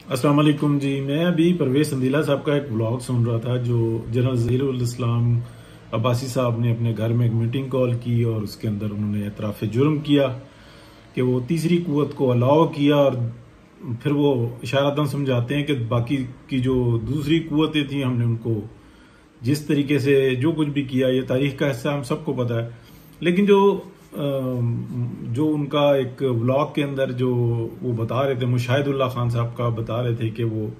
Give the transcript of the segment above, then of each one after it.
अस्सलाम वालेकुम जी। मैं अभी परवेज संदीला साहब का एक व्लॉग सुन रहा था जो जनरल ज़हीरुल इस्लाम अब्बासी साहब ने अपने घर में एक मीटिंग कॉल की और उसके अंदर उन्होंने एतराफ़ जुर्म किया कि वो तीसरी कुव्वत को अलाउ किया और फिर वो इशारतन समझाते हैं कि बाकी की जो दूसरी कुव्वतें थी हमने उनको जिस तरीके से जो कुछ भी किया, ये तारीख का हिस्सा, हम सबको पता है। लेकिन जो उनका एक व्लॉग के अंदर जो वो बता रहे थे, मुशाहिदुल्लाह खान साहब का बता रहे थे कि वो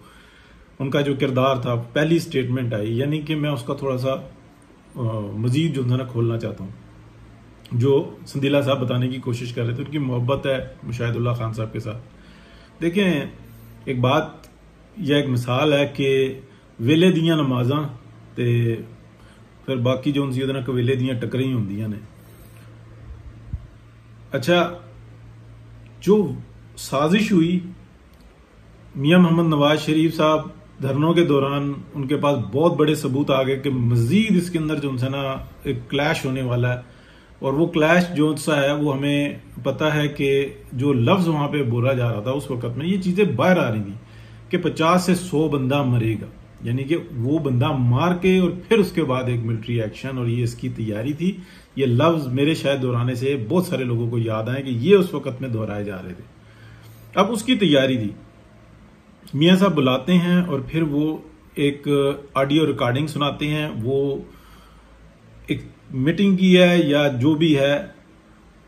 उनका जो किरदार था, पहली स्टेटमेंट आई, यानी कि मैं उसका थोड़ा सा मजीद जो है ना खोलना चाहता हूँ। जो संदीला साहब बताने की कोशिश कर रहे थे, उनकी मोहब्बत है मुशाहिदुल्लाह खान साहब के साथ। देखें, एक बात या एक मिसाल है कि वेले दियां नमाज़ां ते फिर बाकी जो उनसे ना कवेले दियां टकरां ही होंदियां ने। अच्छा, जो साजिश हुई, मियां मोहम्मद नवाज शरीफ साहब धरनों के दौरान उनके पास बहुत बड़े सबूत आ गए कि मजीद इसके अंदर जो उनसे ना एक क्लैश होने वाला है। और वो क्लैश जो सा है वो हमें पता है कि जो लफ्ज वहां पे बोला जा रहा था उस वक्त में, ये चीजें बाहर आ रही थी कि 50 से 100 बंदा मरेगा, यानी कि वो बंदा मार के और फिर उसके बाद एक मिलिट्री एक्शन, और ये इसकी तैयारी थी। ये लफ्ज मेरे शायद दोहराने से बहुत सारे लोगों को याद आए कि ये उस वक्त में दोहराए जा रहे थे। अब उसकी तैयारी थी, मियां साहब बुलाते हैं और फिर वो एक ऑडियो रिकॉर्डिंग सुनाते हैं। वो एक मीटिंग की है या जो भी है,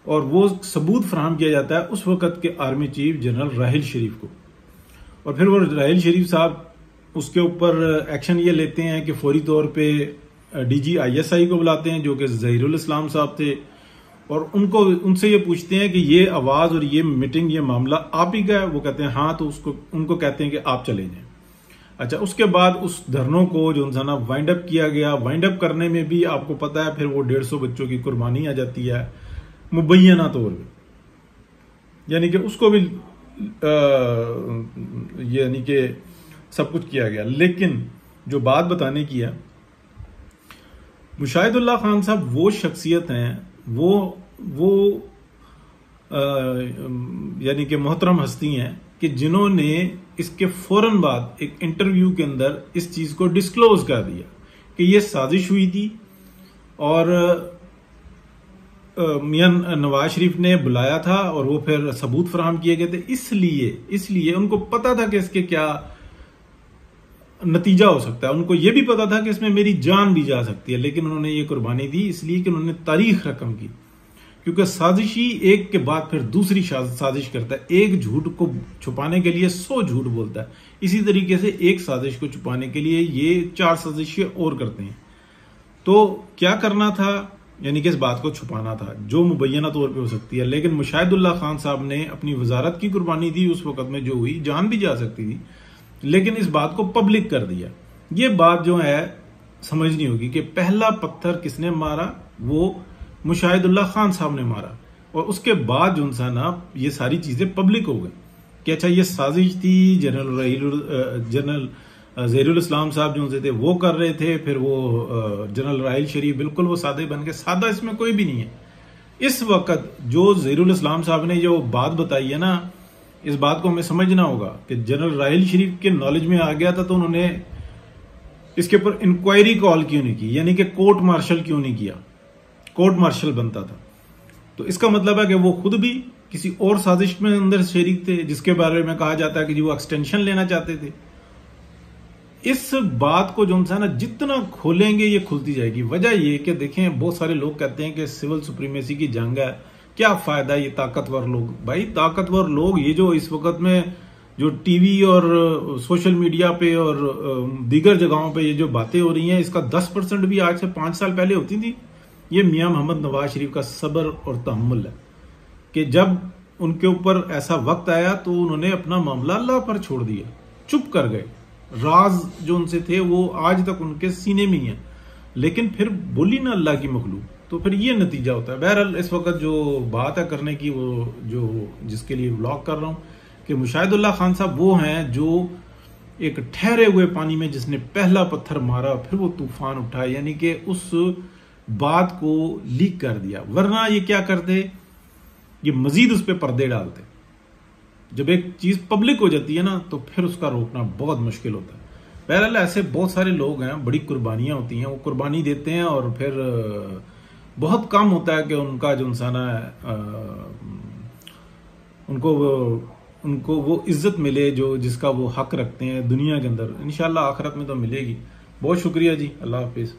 और वो सबूत फराहम किया जाता है उस वक्त के आर्मी चीफ जनरल राहिल शरीफ को। और फिर वो राहिल शरीफ साहब उसके ऊपर एक्शन ये लेते हैं कि फौरी तौर पे डीजी आईएसआई को बुलाते हैं जो कि ज़हीरुल इस्लाम साहब थे, और उनसे ये पूछते हैं कि ये आवाज और ये मीटिंग, ये मामला आप ही का है? वो कहते हैं हाँ। तो उनको कहते हैं कि आप चले जाएं। अच्छा, उसके बाद उस धरनों को जो ना वाइंड अप किया गया। वाइंड अप करने में भी आपको पता है फिर वो 150 बच्चों की कुर्बानी आ जाती है मुबैना तौर पे, यानी कि उसको भी यानी कि सब कुछ किया गया। लेकिन जो बात बताने की है, मुशाहिदुल्लाह खान साहब वो शख्सियत हैं, वो यानी कि मोहतरम हस्ती हैं कि जिन्होंने इसके फौरन बाद एक इंटरव्यू के अंदर इस चीज को डिस्क्लोज कर दिया कि ये साजिश हुई थी और मियां नवाज शरीफ ने बुलाया था और वो फिर सबूत फराहम किए गए थे। इसलिए उनको पता था कि इसके क्या नतीजा हो सकता है। उनको ये भी पता था कि इसमें मेरी जान भी जा सकती है, लेकिन उन्होंने ये कुर्बानी दी इसलिए कि उन्होंने तारीख रकम की। क्योंकि साजिशी एक के बाद फिर दूसरी साजिश करता है। एक झूठ को छुपाने के लिए 100 झूठ बोलता है। इसी तरीके से एक साजिश को छुपाने के लिए ये 4 साजिशें और करते हैं। तो क्या करना था, यानी कि इस बात को छुपाना था जो मुबैना तौर पे हो सकती है। लेकिन मुशाहिदुल्लाह खान साहब ने अपनी वजारत की कुर्बानी दी उस वक्त में, जो हुई, जान भी जा सकती थी, लेकिन इस बात को पब्लिक कर दिया। ये बात जो है समझनी होगी कि पहला पत्थर किसने मारा, वो मुशाहिदुल्लाह खान साहब ने मारा। और उसके बाद जो ना ये सारी चीजें पब्लिक हो गई कि अच्छा ये साजिश थी, जनरल ज़हीरुल इस्लाम साहब जो थे वो कर रहे थे, फिर वो जनरल राहिल शरीफ बिल्कुल वो सादे बन के। सादा इसमें कोई भी नहीं है। इस वक्त जो ज़हीरुल इस्लाम साहब ने जो बात बताई है ना, इस बात को हमें समझना होगा कि जनरल राहिल शरीफ के नॉलेज में आ गया था तो उन्होंने इसके ऊपर इंक्वायरी कॉल क्यों नहीं की, यानी कि कोर्ट मार्शल क्यों नहीं किया। कोर्ट मार्शल बनता था तो इसका मतलब है कि वो खुद भी किसी और साजिश में अंदर शरीक थे, जिसके बारे में कहा जाता है कि वो एक्सटेंशन लेना चाहते थे। इस बात को जो ना जितना खोलेंगे ये खुलती जाएगी। वजह ये कि देखें, बहुत सारे लोग कहते हैं कि सिविल सुप्रीमेसी की जंग है, क्या फायदा ये ताकतवर लोग। भाई ताकतवर लोग ये जो इस वक्त में जो टीवी और सोशल मीडिया पे और दीगर जगहों पे ये जो बातें हो रही हैं, इसका 10% भी आज से 5 साल पहले होती थी। ये मियां मोहम्मद नवाज शरीफ का सब्र और तहम्मुल है कि जब उनके ऊपर ऐसा वक्त आया तो उन्होंने अपना मामला अल्लाह पर छोड़ दिया, चुप कर गए। राज जो उनसे थे वो आज तक उनके सीने में ही है, लेकिन फिर बोली ना अल्लाह की मखलूक, तो फिर ये नतीजा होता है। बहरहाल इस वक्त जो बात है करने की, वो जो जिसके लिए व्लॉग कर रहा हूं, कि मुशाहिदुल्लाह खान साहब वो हैं जो एक ठहरे हुए पानी में जिसने पहला पत्थर मारा फिर वो तूफान उठा, यानी कि उस बात को लीक कर दिया। वरना ये क्या करते, ये मजीद उस पर पर्दे डालते। जब एक चीज पब्लिक हो जाती है ना तो फिर उसका रोकना बहुत मुश्किल होता है। बहरहाल ऐसे बहुत सारे लोग हैं, बड़ी कुर्बानियां होती हैं, वो कुर्बानी देते हैं और फिर बहुत कम होता है कि उनका जो इंसान है उनको वो इज्जत मिले जो जिसका वो हक रखते हैं दुनिया के अंदर। इंशाल्लाह आखिरत में तो मिलेगी। बहुत शुक्रिया जी, अल्लाह हाफिज।